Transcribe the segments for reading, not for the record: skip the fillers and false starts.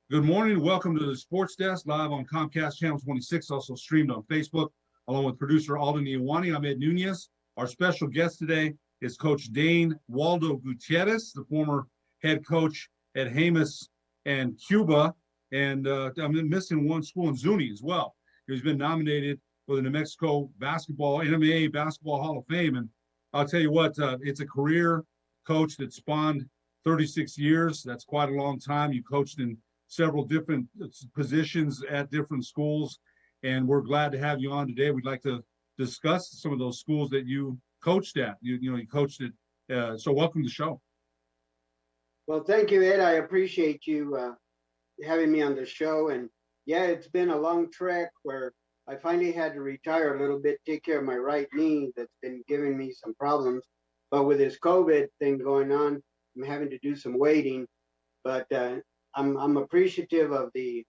Good morning. Welcome to the Sports Desk, live on Comcast Channel 26, also streamed on Facebook, along with producer Waldo Dane. I'm Ed Nunez. Our special guest today is Coach Waldo Gutierrez, the former head coach at Jemez and Cuba. And I'm missing one school in Zuni as well. He's been nominated for the New Mexico NMA Basketball Hall of Fame. And I'll tell you what, it's a career coach that spawned 36 years. That's quite a long time. You coached in several different positions at different schools, and we're glad to have you on today. We'd like to discuss some of those schools that you coached at. You coached at, so welcome to the show. Well, thank you, Ed. I appreciate you having me on the show. And yeah, it's been a long trek where I finally had to retire a little bit, take care of my right knee that's been giving me some problems. But with this COVID thing going on, I'm having to do some waiting. But I'm appreciative of the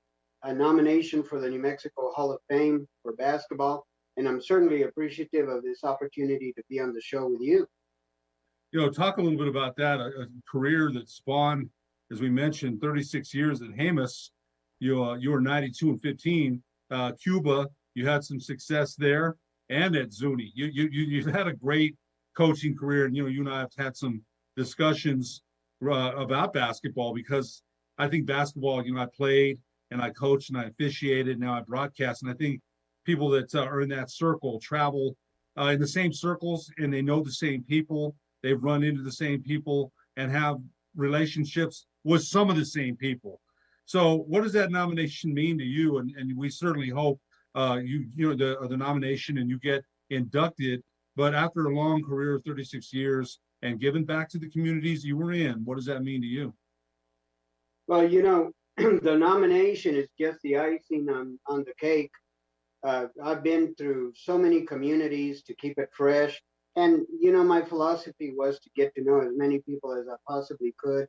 nomination for the New Mexico Hall of Fame for basketball, and I'm certainly appreciative of this opportunity to be on the show with you. Talk a little bit about that, a career that spawned, as we mentioned, 36 years at Jemez. You were 92-15. Cuba, you had some success there, and at Zuni. You had a great coaching career, and you and I have had some discussions about basketball because I think basketball, I played and I coached and I officiated. Now I broadcast. And I think people that are in that circle travel in the same circles, and they know the same people. They've run into the same people and have relationships with some of the same people. So what does that nomination mean to you? And we certainly hope the nomination and you get inducted. But after a long career of 36 years and giving back to the communities you were in, what does that mean to you? Well, the nomination is just the icing on the cake. I've been through so many communities to keep it fresh. And, my philosophy was to get to know as many people as I possibly could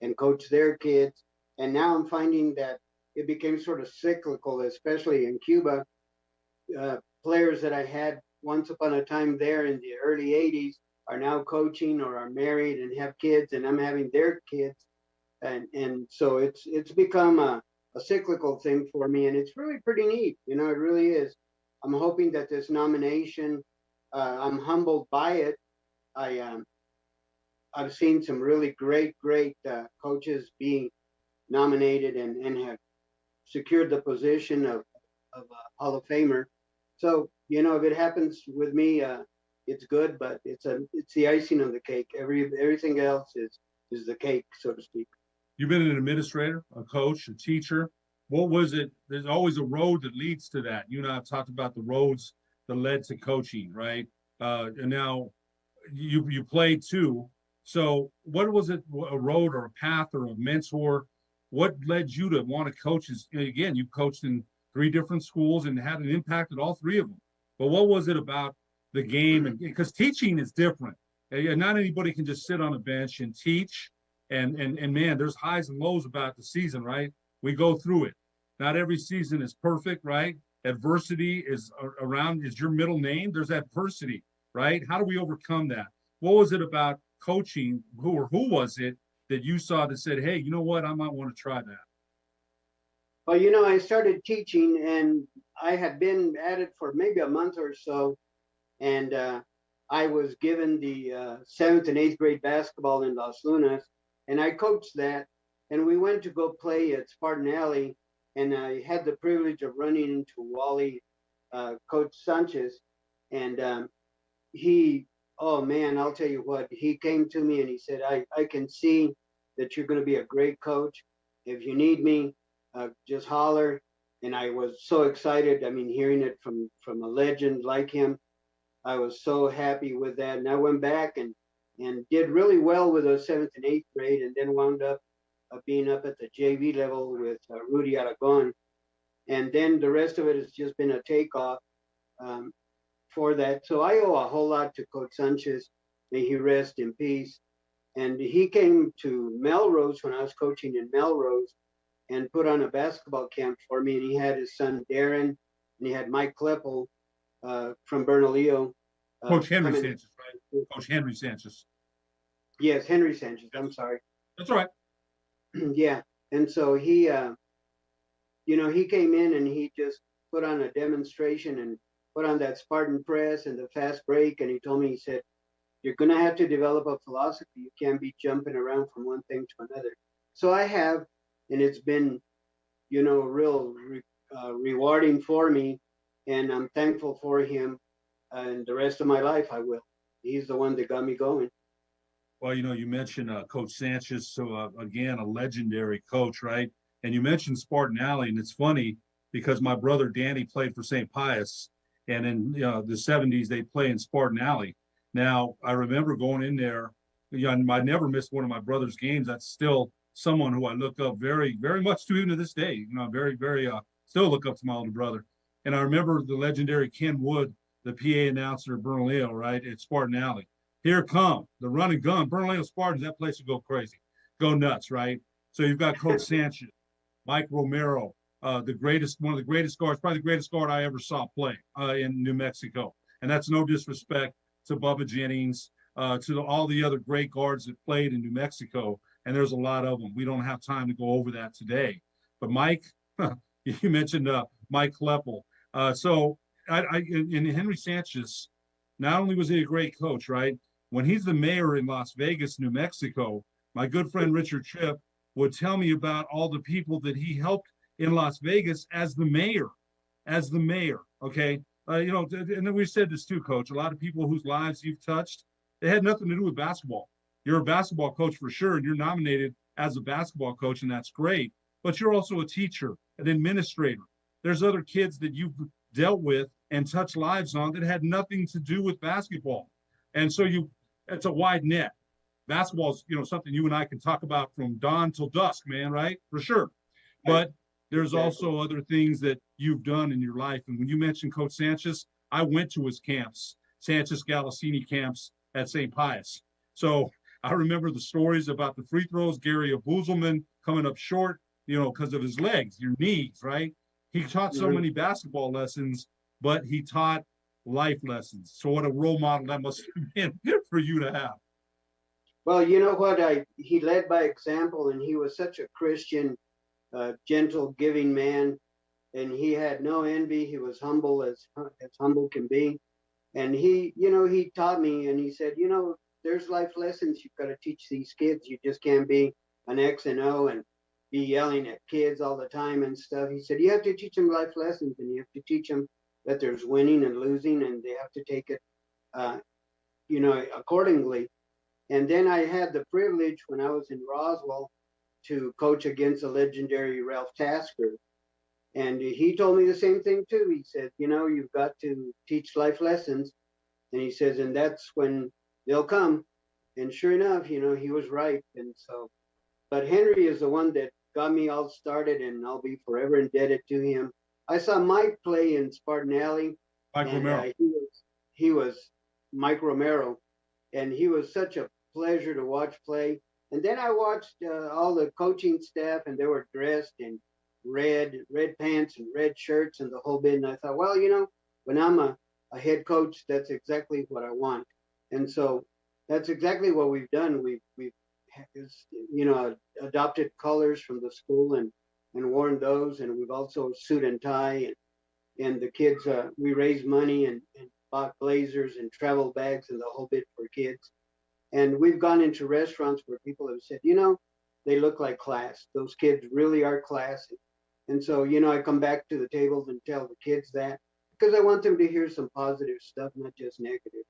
and coach their kids. And now I'm finding that it became sort of cyclical, especially in Cuba. Players that I had once upon a time there in the early 80s are now coaching or are married and have kids, and I'm having their kids. And so it's become a cyclical thing for me, and it's really pretty neat. It really is. I'm hoping that this nomination, I'm humbled by it. I've seen some really great coaches being nominated and have secured the position of a Hall of Famer. So if it happens with me, it's good, but it's the icing on the cake. Everything else is the cake, so to speak. You've been an administrator, a coach, a teacher. What was it? There's always a road that leads to that. You and I have talked about the roads that led to coaching, right? And now you played too. So what was it, a road or a path or a mentor? What led you to want to coach? Again, you coached in 3 different schools and had an impact at all 3 of them. But what was it about the game? And because teaching is different. Not anybody can just sit on a bench and teach. And man, there's highs and lows about the season, right? We go through it. Not every season is perfect, right? Adversity is your middle name. There's adversity, right? How do we overcome that? What was it about coaching? Who was it that you saw that said, hey, you know what? I might want to try that. Well, I started teaching, and I had been at it for maybe a month or so. And I was given the 7th and 8th grade basketball in Los Lunas. And I coached that, and we went to go play at Spartan Alley, and I had the privilege of running into Wally, Coach Sanchez, and he Oh man, I'll tell you what, he came to me and he said, I can see that you're going to be a great coach. If you need me, just holler. And I was so excited. I mean, hearing it from a legend like him, I was so happy with that. And I went back and did really well with the seventh and eighth grade, and then wound up being up at the JV level with Rudy Aragon. And then the rest of it has just been a takeoff. Um, for that. So I owe a whole lot to Coach Sanchez. May he rest in peace. And he came to Melrose when I was coaching in Melrose and put on a basketball camp for me. And he had his son Darren, and he had Mike Kleppel from Bernalillo. Coach Henry coming. Sanchez, right? Coach Henry Sanchez. Yes, Henry Sanchez. I'm sorry. That's all right. Yeah. And so he, he came in and he just put on a demonstration and put on that Spartan press and the fast break. And he told me, he said, you're going to have to develop a philosophy. You can't be jumping around from one thing to another. So I have, and it's been, real rewarding for me. And I'm thankful for him. And the rest of my life, I will. He's the one that got me going. Well, you mentioned Coach Sanchez, so again, a legendary coach, right? And you mentioned Spartan Alley, and it's funny because my brother Danny played for St. Pius, and in the '70s they play in Spartan Alley. Now I remember going in there. I never missed one of my brother's games. That's still someone who I look up very, very much to even to this day. Very, very still look up to my older brother. And I remember the legendary Ken Wood, the PA announcer at Bernalillo, right at Spartan Alley. Here come the run and gun. Bernalillo Spartans, that place will go crazy, go nuts, right? So you've got Coach Sanchez, Mike Romero, one of the greatest guards, probably the greatest guard I ever saw play in New Mexico. And that's no disrespect to Bubba Jennings, to all the other great guards that played in New Mexico. And there's a lot of them. We don't have time to go over that today. But Mike, you mentioned Mike Kleppel. So in Henry Sanchez, not only was he a great coach, right? When he's the mayor in Las Vegas, New Mexico, my good friend Richard Tripp would tell me about all the people that he helped in Las Vegas as the mayor, okay? And then we said this too, Coach, a lot of people whose lives you've touched, they had nothing to do with basketball. You're a basketball coach for sure, and you're nominated as a basketball coach, and that's great. But you're also a teacher, an administrator. There's other kids that you've dealt with and touched lives on that had nothing to do with basketball. And so it's a wide net. Basketball's, something you and I can talk about from dawn till dusk, man, right? For sure. But there's also other things that you've done in your life. And when you mentioned Coach Sanchez, I went to his camps, Sanchez Galassini camps at St. Pius. So I remember the stories about the free throws, Gary Abuzelman coming up short, because of his legs, your knees, right? He taught so many basketball lessons, but he taught life lessons. So what a role model that must have been for you to have. Well, you know what? He led by example, and he was such a Christian, gentle, giving man, and he had no envy. He was humble as humble can be, and he taught me, and he said, there's life lessons you've got to teach these kids. You just can't be an X and O and be yelling at kids all the time and stuff. He said you have to teach them life lessons, and you have to teach them that there's winning and losing, and they have to take it, accordingly. And then I had the privilege when I was in Roswell to coach against the legendary Ralph Tasker. And he told me the same thing too. He said, you've got to teach life lessons. And he says, and that's when they'll come. And sure enough, he was right. And so, but Henry is the one that got me all started, and I'll be forever indebted to him. I saw Mike play in Spartan Alley. Mike Romero. He was Mike Romero. And he was such a pleasure to watch play. And then I watched all the coaching staff, and they were dressed in red pants and red shirts and the whole bit. And I thought, well, when I'm a head coach, that's exactly what I want. And so that's exactly what we've done. We've adopted colors from the school and worn those. And we've also suit and tie. And the kids, we raised money and bought blazers and travel bags and the whole bit for kids. And we've gone into restaurants where people have said, they look like class. Those kids really are classy. And so, I come back to the tables and tell the kids that because I want them to hear some positive stuff, not just negative.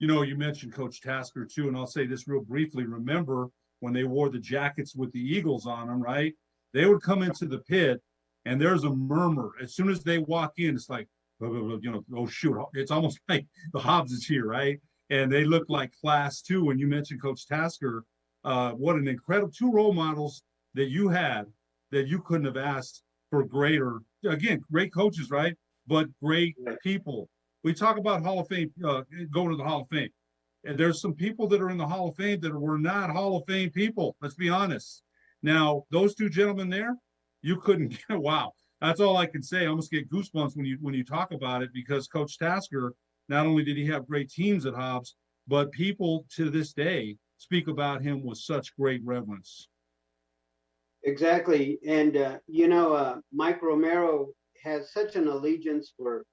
You mentioned Coach Tasker too, and I'll say this real briefly. Remember when they wore the jackets with the Eagles on them, right? They would come into the pit, and there's a murmur as soon as they walk in. It's like, oh shoot, it's almost like the Hobbs is here, right? And they look like class too. When you mentioned Coach Tasker, what an incredible two role models that you had that you couldn't have asked for greater. Again, great coaches, right? But great people. We talk about Hall of Fame, going to the Hall of Fame. And there's some people that are in the Hall of Fame that were not Hall of Fame people. Let's be honest. Now, those two gentlemen there, you couldn't get, wow. That's all I can say. I almost get goosebumps when you talk about it, because Coach Tasker, not only did he have great teams at Hobbs, but people to this day speak about him with such great reverence. Exactly. And, Mike Romero has such an allegiance for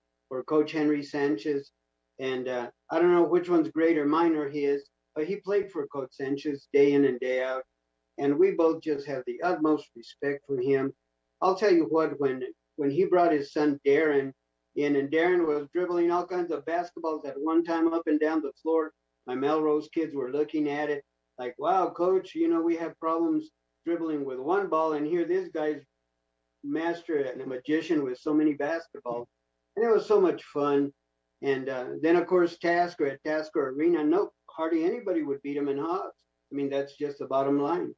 Coach Henry Sanchez. And I don't know which one's greater, mine or his, but he played for Coach Sanchez day in and day out. And we both just have the utmost respect for him. I'll tell you what, when he brought his son Darren in, and Darren was dribbling all kinds of basketballs at one time up and down the floor, my Melrose kids were looking at it like, wow, coach, we have problems dribbling with one ball, and here this guy's master and a magician with so many basketballs. And it was so much fun. And then, of course, Tasker at Tasker Arena, nope, hardly anybody would beat him in Hobbs. I mean, that's just the bottom line.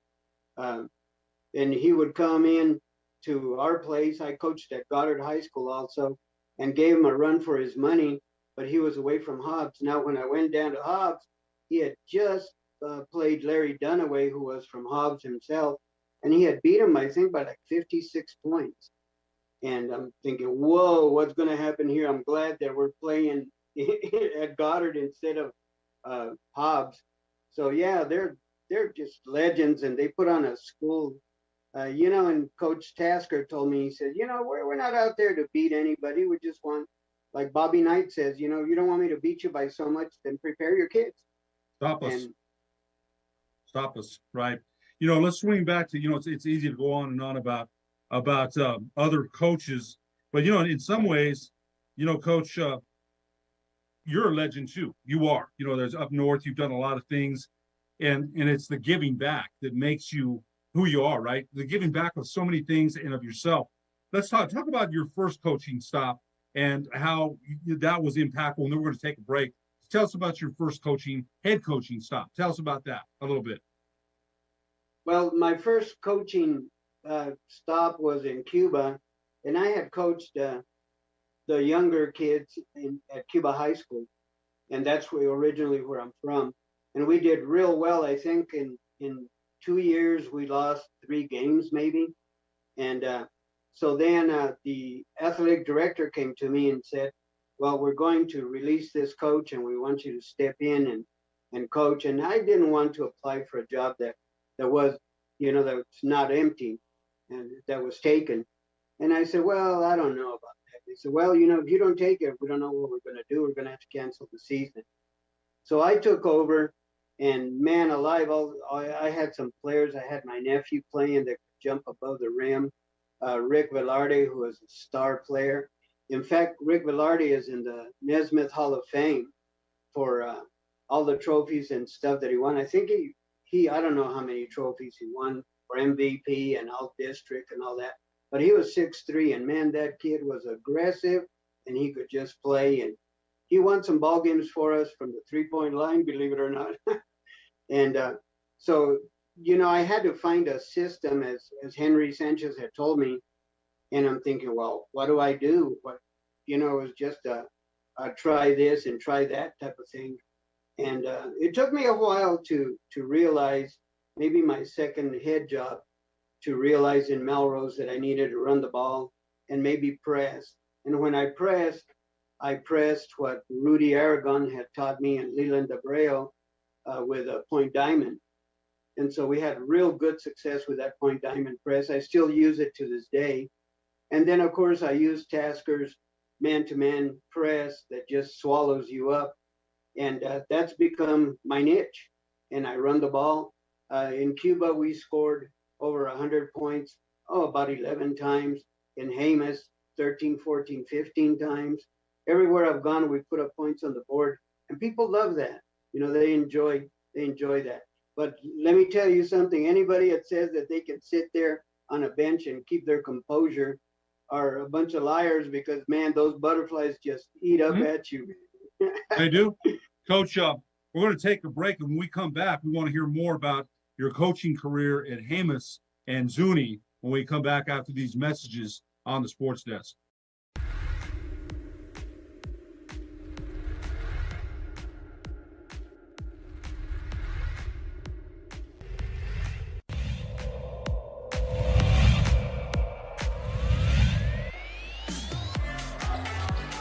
And he would come in to our place. I coached at Goddard High School also, and gave him a run for his money, but he was away from Hobbs. Now, when I went down to Hobbs, he had just played Larry Dunaway, who was from Hobbs himself, and he had beat him, I think, by like 56 points. And I'm thinking, whoa, what's going to happen here? I'm glad that we're playing at Goddard instead of Hobbs. So yeah, they're just legends, and they put on a school. And Coach Tasker told me, he said, we're not out there to beat anybody. We just want, like Bobby Knight says, you don't want me to beat you by so much, then prepare your kids. Stop us. Stop us, right? Let's swing back to, it's easy to go on and on about other coaches, but in some ways, Coach, you're a legend too. You are. There's up north. You've done a lot of things, and it's the giving back that makes you who you are, right? The giving back of so many things and of yourself. Let's talk about your first coaching stop and how that was impactful. And then we're going to take a break. Tell us about your first head coaching stop. Tell us about that a little bit. Well, my first coaching stop was in Cuba, and I had coached the younger kids at Cuba High School, and that's originally where I'm from. And we did real well. I think in 2 years we lost 3 games maybe, and so then the athletic director came to me and said, "Well, we're going to release this coach, and we want you to step in and coach." And I didn't want to apply for a job that was, that's not empty and that was taken. And I said, "Well, I don't know about that." They said, "Well, if you don't take it, we don't know what we're going to do. We're going to have to cancel the season." So I took over, and man alive, I had some players. I had my nephew playing that could jump above the rim, Rick Velarde, who was a star player. In fact, Rick Velarde is in the Nesmith Hall of Fame for all the trophies and stuff that he won. I think I don't know how many trophies he won for MVP and all district and all that, but he was 6'3", and man, that kid was aggressive, and he could just play. And he won some ball games for us from the 3-point line, believe it or not. And so, I had to find a system, as Henry Sanchez had told me. And I'm thinking, well, what do I do? It was just a try this and try that type of thing. And it took me a while to realize, maybe my second head job, to realize in Melrose that I needed to run the ball and maybe press. And when I pressed what Rudy Aragon had taught me in Leland Abreu with a point diamond. And so we had real good success with that point diamond press. I still use it to this day. And then, of course, I use Tasker's man-to-man press that just swallows you up. And that's become my niche. And I run the ball. In Cuba, we scored over 100 points, about 11 times. In Jemez, 13, 14, 15 times. Everywhere I've gone, we put up points on the board. And people love that. They enjoy that. But let me tell you something, anybody that says that they can sit there on a bench and keep their composure are a bunch of liars, because man, those butterflies just eat up at you. They do. Coach, we're going to take a break, and when we come back, we want to hear more about your coaching career at Jemez and Zuni when we come back after these messages on the Sports Desk.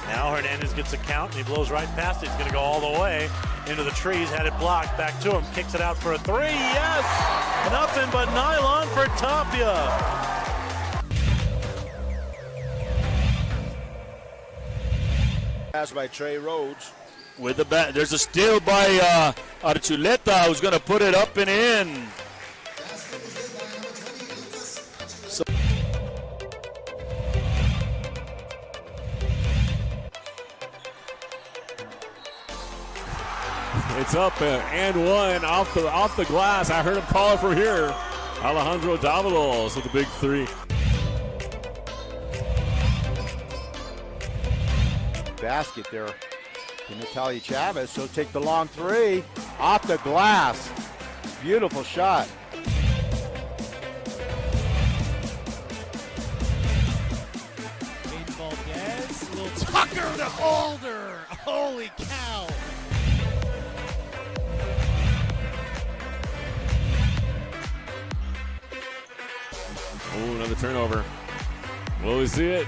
Now Hernandez gets a count, and he blows right past it. He's going to go all the way into the trees, had it blocked, back to him, kicks it out for a three, yes! Nothing but nylon for Tapia. Pass by Trey Rhodes. With the bat, there's a steal by Archuleta, who's going to put it up and in. It's up and one off the glass. I heard him call it from here. Alejandro Davalos with the big three. Basket there to Natalia Chavez. So take the long three off the glass. Beautiful shot. Valdez, little Tucker to Holder. Holy cow. Oh, another turnover. Will we see it?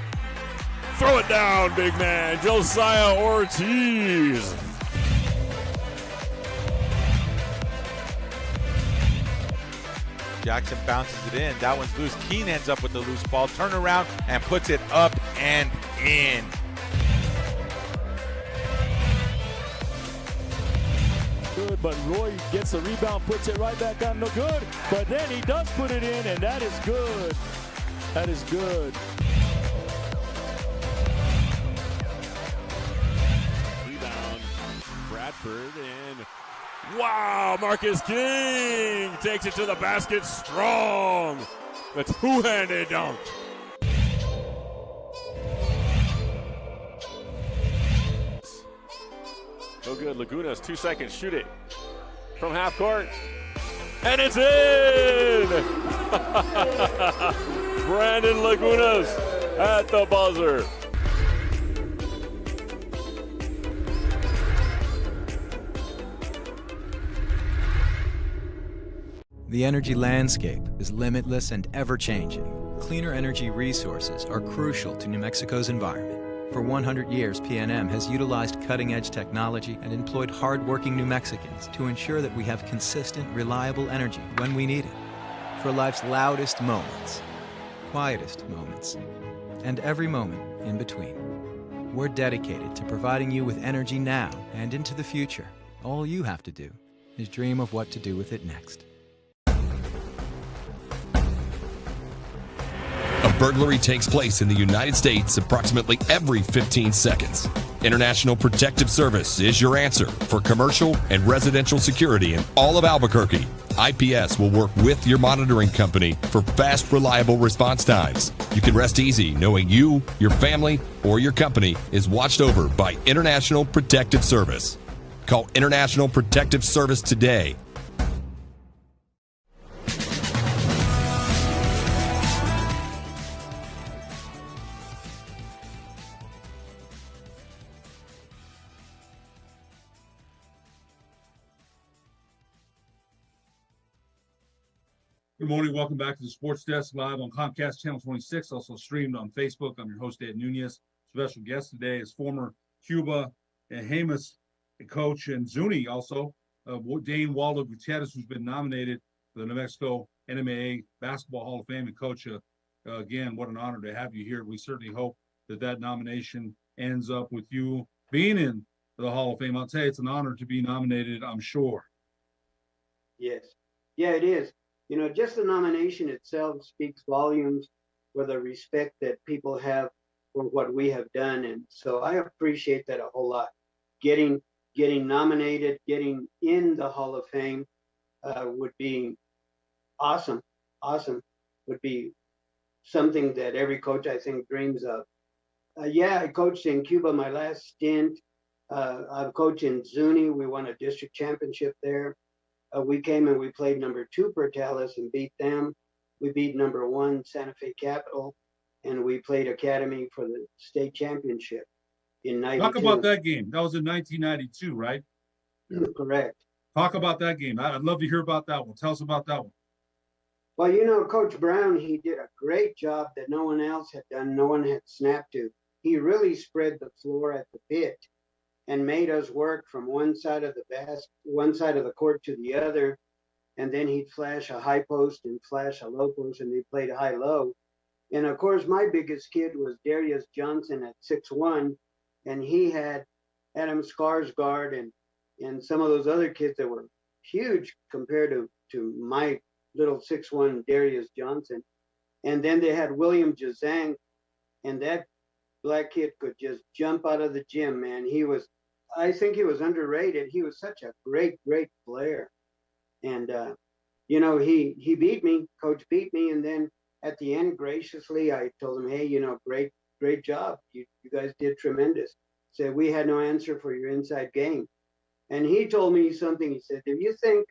Throw it down, big man. Josiah Ortiz. Jackson bounces it in. That one's loose. Keene ends up with the loose ball. Turn around and puts it up and in. Good, but Roy gets the rebound, puts it right back on. No good, but then he does put it in, and that is good. That is good. Rebound, Bradford, and wow, Marcus King takes it to the basket strong. The two-handed dunk. No good. Lagunas, 2 seconds. Shoot it from half court. And it's in! Brandon Lagunas at the buzzer. The energy landscape is limitless and ever-changing. Cleaner energy resources are crucial to New Mexico's environment. For 100 years, PNM has utilized cutting-edge technology and employed hard-working New Mexicans to ensure that we have consistent, reliable energy when we need it. For life's loudest moments, quietest moments, and every moment in between. We're dedicated to providing you with energy now and into the future. All you have to do is dream of what to do with it next. A burglary takes place in the United States approximately every 15 seconds. International Protective Service is your answer for commercial and residential security in all of Albuquerque. IPS will work with your monitoring company for fast, reliable response times. You can rest easy knowing you, your family, or your company is watched over by International Protective Service. Call International Protective Service today. Good morning. Welcome back to the Sports Desk, live on Comcast Channel 26, also streamed on Facebook. I'm your host, Ed Nunez. Special guest today is former Cuba and Jemez coach and Zuni, also Dane Waldo Gutierrez, who's been nominated for the New Mexico NMAA Basketball Hall of Fame. And Coach, again, what an honor to have you here. We certainly hope that nomination ends up with you being in the Hall of Fame. I'll tell you, it's an honor to be nominated, I'm sure. Yes. Yeah, it is. You know, just the nomination itself speaks volumes for the respect that people have for what we have done. And so I appreciate that a whole lot. Getting getting nominated, getting in the Hall of Fame would be awesome. Awesome. Would be something that every coach, I think, dreams of. Yeah, I coached in Cuba my last stint. I've coached in Zuni. We won a district championship there. We came and we played number 2 Portales and beat them. We beat number 1 Santa Fe Capital, and we played Academy for the state championship in 92. Talk about that game. That was in 1992, right? Correct. Talk about that game. I'd love to hear about that one. Tell us about that one. Well, you know, Coach Brown, he did a great job that no one else had done. No one had snapped to. He really spread the floor at the pit and made us work from one side of the court to the other. And then he'd flash a high post and flash a low post, and they played high-low. And of course, my biggest kid was Darius Johnson at 6'1", and he had Adam Skarsgård and some of those other kids that were huge compared to my little 6'1" Darius Johnson. And then they had William Jazang, and that black kid could just jump out of the gym, man. I think he was underrated. He was such a great player. And, you know, he beat me, Coach beat me. And then at the end, graciously, I told him, hey, you know, great job. You guys did tremendous. Said, we had no answer for your inside game. And he told me something. He said, if you think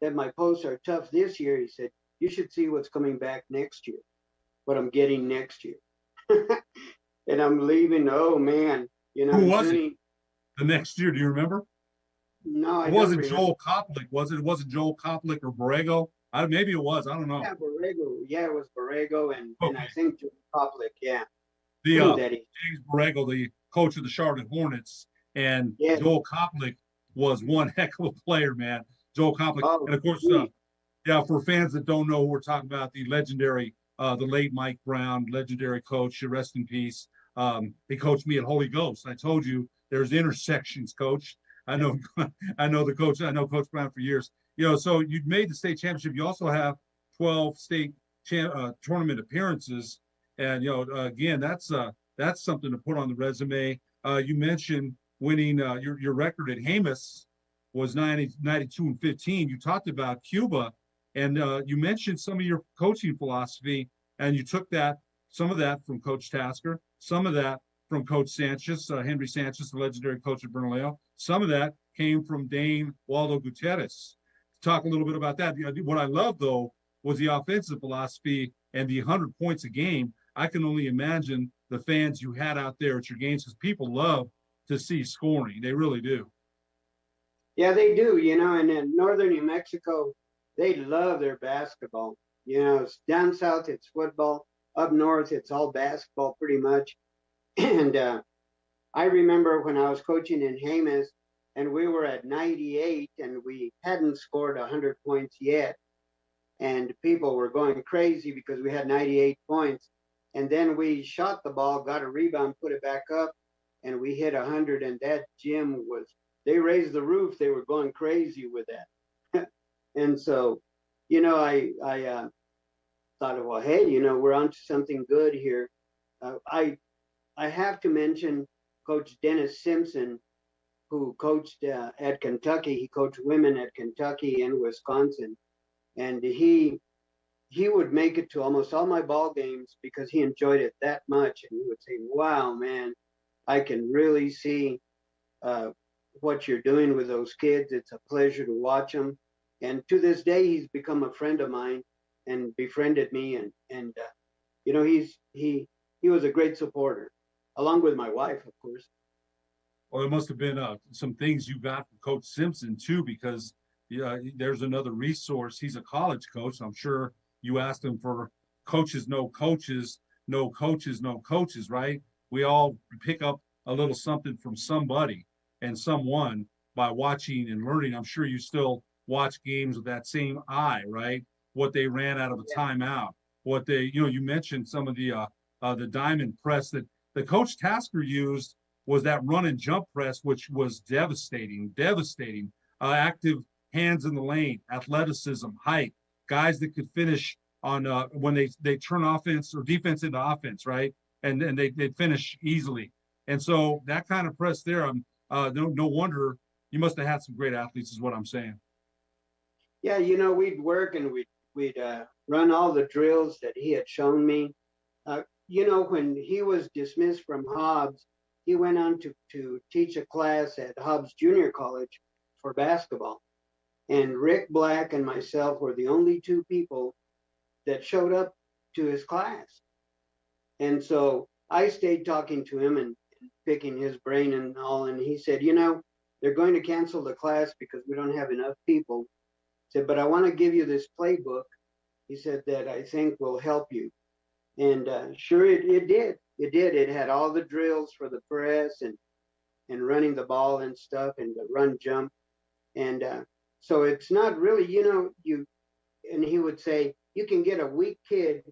that my posts are tough this year, he said, you should see what's coming back next year, what I'm getting next year. And I'm leaving. Oh, man. You know, who was it the next year? Do you remember? No, it wasn't Joel Koplik, was it? It wasn't Joel Koplik or Borrego. Maybe it was. I don't know. Yeah, Borrego. Yeah, it was Borrego, and I think Joel Koplik. Yeah. James Borrego, the coach of the Charlotte Hornets, and Joel Koplik was one heck of a player, man. Joel Koplik, and of course, for fans that don't know who we're talking about, the legendary, the late Mike Brown, legendary coach. Rest in peace. He coached me at Holy Ghost. I told you there's intersections, coach. I know the coach. I know Coach Brown for years. You know, so you made the state championship. You also have 12 state tournament appearances, and you know, again, that's something to put on the resume. You mentioned winning. Your record at Jemez was 92-15. You talked about Cuba, and you mentioned some of your coaching philosophy, and you took some of that from Coach Tasker, some of that from Coach Sanchez, Henry Sanchez, the legendary coach at Bernalillo. Some of that came from Dane Waldo Gutierrez. Talk a little bit about that. What I love, though, was the offensive philosophy and the 100 points a game. I can only imagine the fans you had out there at your games, because people love to see scoring. They really do. Yeah, they do, you know, and in northern New Mexico, they love their basketball. You know, down south, it's football. Up north, it's all basketball pretty much. And I remember when I was coaching in Jemez, and we were at 98, and we hadn't scored 100 points yet. And people were going crazy because we had 98 points. And then we shot the ball, got a rebound, put it back up, and we hit 100. And that gym they raised the roof. They were going crazy with that. And so, you know, I thought, well, hey, you know, we're onto something good here. I have to mention Coach Dennis Simpson, who coached at Kentucky. He coached women at Kentucky and Wisconsin. And he would make it to almost all my ball games because he enjoyed it that much. And he would say, wow, man, I can really see what you're doing with those kids. It's a pleasure to watch them. And to this day, he's become a friend of mine and befriended me. And you know, he was a great supporter, along with my wife, of course. Well, there must have been some things you got from Coach Simpson, too, because there's another resource. He's a college coach. I'm sure you asked him for coaches, no coaches, no coaches, no coaches, right? We all pick up a little something from somebody and someone by watching and learning. I'm sure you still watch games with that same eye, right? What they ran out of a timeout, what they, you know, you mentioned some of the diamond press that the Coach Tasker used was that run and jump press, which was devastating. Active hands in the lane, athleticism, height, guys that could finish on when they turn offense or defense into offense, right? And they finish easily. And so that kind of press there, no wonder, you must have had some great athletes, is what I'm saying. Yeah, we'd work and we'd run all the drills that he had shown me. When he was dismissed from Hobbs, he went on to teach a class at Hobbs Junior College for basketball. And Rick Black and myself were the only two people that showed up to his class. And so I stayed talking to him and picking his brain and all. And he said, they're going to cancel the class because we don't have enough people. He said, but I want to give you this playbook. He said that I think will help you. And sure, it did. It did. It had all the drills for the press and running the ball and stuff and the run jump. And so it's not really, and he would say, you can get a weak kid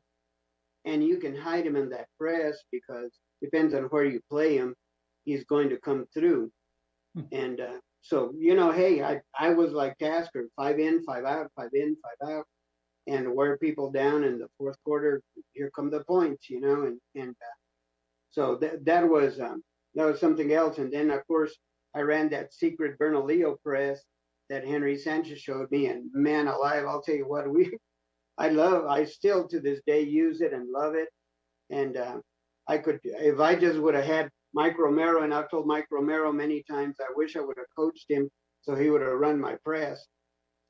and you can hide him in that press because depends on where you play him, he's going to come through. And so, hey, I was like Tasker, 5 in, 5 out, 5 in, 5 out, and wear people down in the fourth quarter. Here come the points, and so that was something else. And then of course I ran that secret Bernalillo press that Henry Sanchez showed me, and man alive, I'll tell you what, I still to this day use it and love it. And I could, if I just would have had Mike Romero, and I've told Mike Romero many times, I wish I would have coached him so he would have run my press.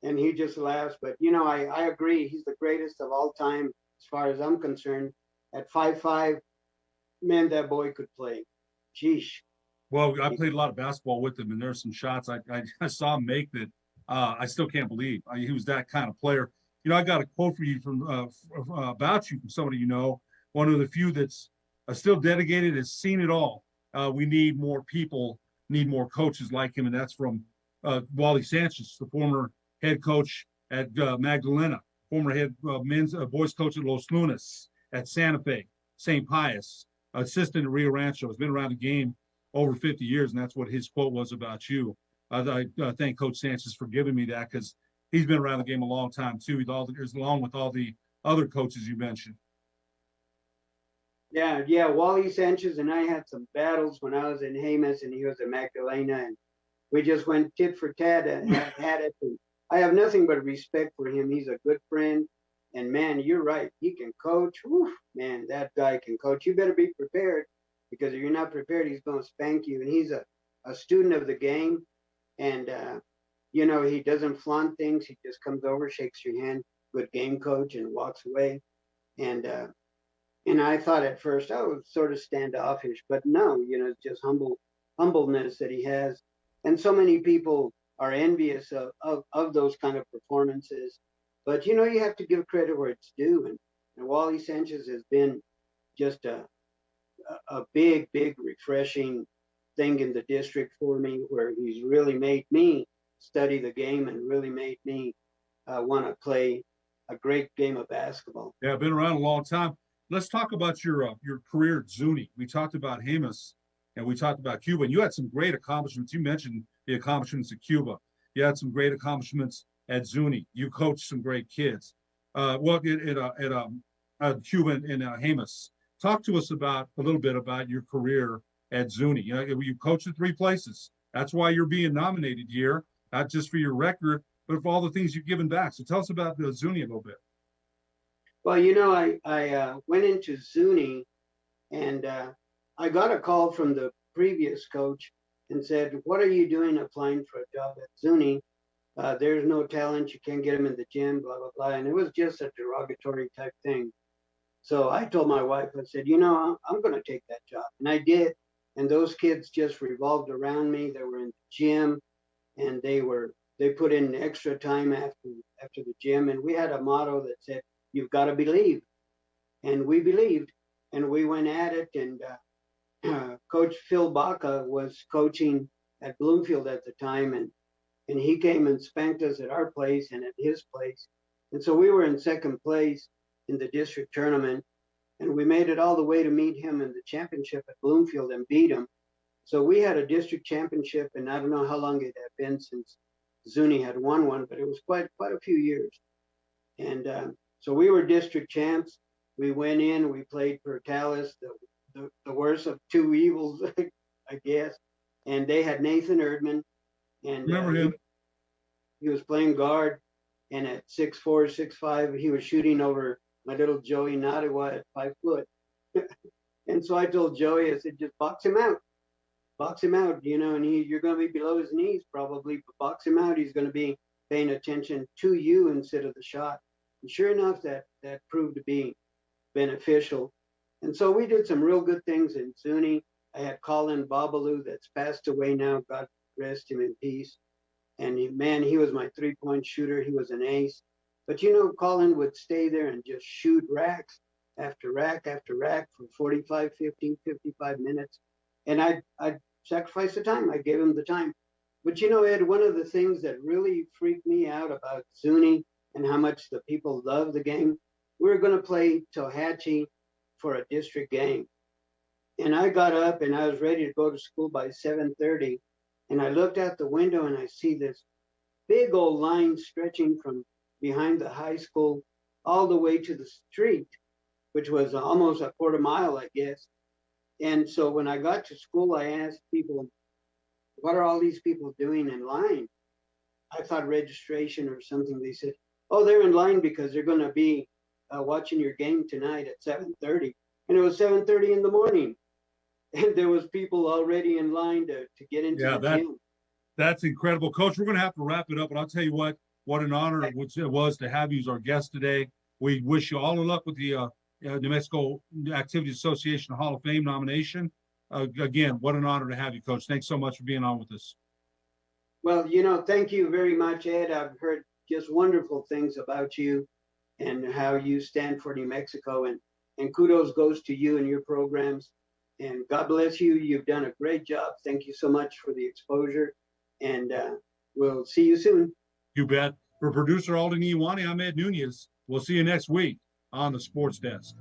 And he just laughs. But, I agree. He's the greatest of all time, as far as I'm concerned. At 5'5", man, that boy could play. Sheesh. Well, I played a lot of basketball with him, and there's some shots I saw him make that I still can't believe. He was that kind of player. I got a quote for you about you from somebody one of the few that's still dedicated, has seen it all. We need more people, need more coaches like him, and that's from Wally Sanchez, the former head coach at Magdalena, former head men's boys coach at Los Lunas, at Santa Fe, St. Pius, assistant at Rio Rancho, has been around the game over 50 years, and that's what his quote was about you. I thank Coach Sanchez for giving me that, because he's been around the game a long time too, along with all the other coaches you mentioned. Yeah. Wally Sanchez and I had some battles when I was in Jemez and he was at Magdalena, and we just went tit for tat and had it. And I have nothing but respect for him. He's a good friend, and man, you're right. He can coach. Whew, man, that guy can coach. You better be prepared, because if you're not prepared, he's going to spank you. And he's a student of the game, and he doesn't flaunt things. He just comes over, shakes your hand, good game coach, and walks away. And I thought at first, sort of standoffish, but no, it's just humbleness that he has. And so many people are envious of those kind of performances. But, you have to give credit where it's due. And Wally Sanchez has been just a big, big, refreshing thing in the district for me, where he's really made me study the game and really made me want to play a great game of basketball. Yeah, been around a long time. Let's talk about your career at Zuni. We talked about Jemez and we talked about Cuba, and you had some great accomplishments. You mentioned the accomplishments at Cuba. You had some great accomplishments at Zuni. You coached some great kids. At Cuba and Jemez. Talk to us a little bit about your career at Zuni. You coached at 3 places. That's why you're being nominated here, not just for your record, but for all the things you've given back. So tell us about Zuni a little bit. Well, I went into Zuni, and I got a call from the previous coach and said, "What are you doing applying for a job at Zuni? There's no talent. You can't get him in the gym, blah, blah, blah." And it was just a derogatory type thing. So I told my wife, I said, I'm going to take that job. And I did. And those kids just revolved around me. They were in the gym, and they put in extra time after the gym. And we had a motto that said, "You've got to believe." And we believed, and we went at it. And Coach Phil Baca was coaching at Bloomfield at the time, and he came and spanked us at our place and at his place. And so we were in second place in the district tournament, and we made it all the way to meet him in the championship at Bloomfield and beat him. So we had a district championship, and I don't know how long it had been since Zuni had won one, but it was quite a few years. And so we were district champs. We went in, we played Pertalis, the worst of two evils, I guess. And they had Nathan Erdman, And Remember him? He was playing guard, and at 6'4", 6'5", he was shooting over my little Joey Nadawa at 5 foot. And so I told Joey, I said, just box him out, and you're going to be below his knees probably, but box him out. He's going to be paying attention to you instead of the shot. And sure enough, that proved to be beneficial. And so we did some real good things in Zuni. I had Colin Babalu that's passed away now. God rest him in peace. And he was my 3-point shooter. He was an ace. But Colin would stay there and just shoot racks after rack after rack for 45, 50, 55 minutes. And I'd sacrifice the time. I gave him the time. But Ed, one of the things that really freaked me out about Zuni and how much the people love the game, we were going to play Tohatchee for a district game. And I got up and I was ready to go to school by 7:30. And I looked out the window and I see this big old line stretching from behind the high school all the way to the street, which was almost a quarter mile, I guess. And so when I got to school, I asked people, what are all these people doing in line? I thought registration or something. They said, oh, they're in line because they're going to be watching your game tonight at 7:30. And it was 7:30 in the morning. And there was people already in line to get into the gym. That's incredible. Coach, we're going to have to wrap it up, but I'll tell you what an honor it was to have you as our guest today. We wish you all the luck with the New Mexico Activities Association Hall of Fame nomination. Again, what an honor to have you, Coach. Thanks so much for being on with us. Well, thank you very much, Ed. I've heard just wonderful things about you and how you stand for New Mexico. And kudos goes to you and your programs. And God bless you. You've done a great job. Thank you so much for the exposure. And we'll see you soon. You bet. For producer Alden Iwani, I'm Ed Nunez. We'll see you next week on the Sports Desk.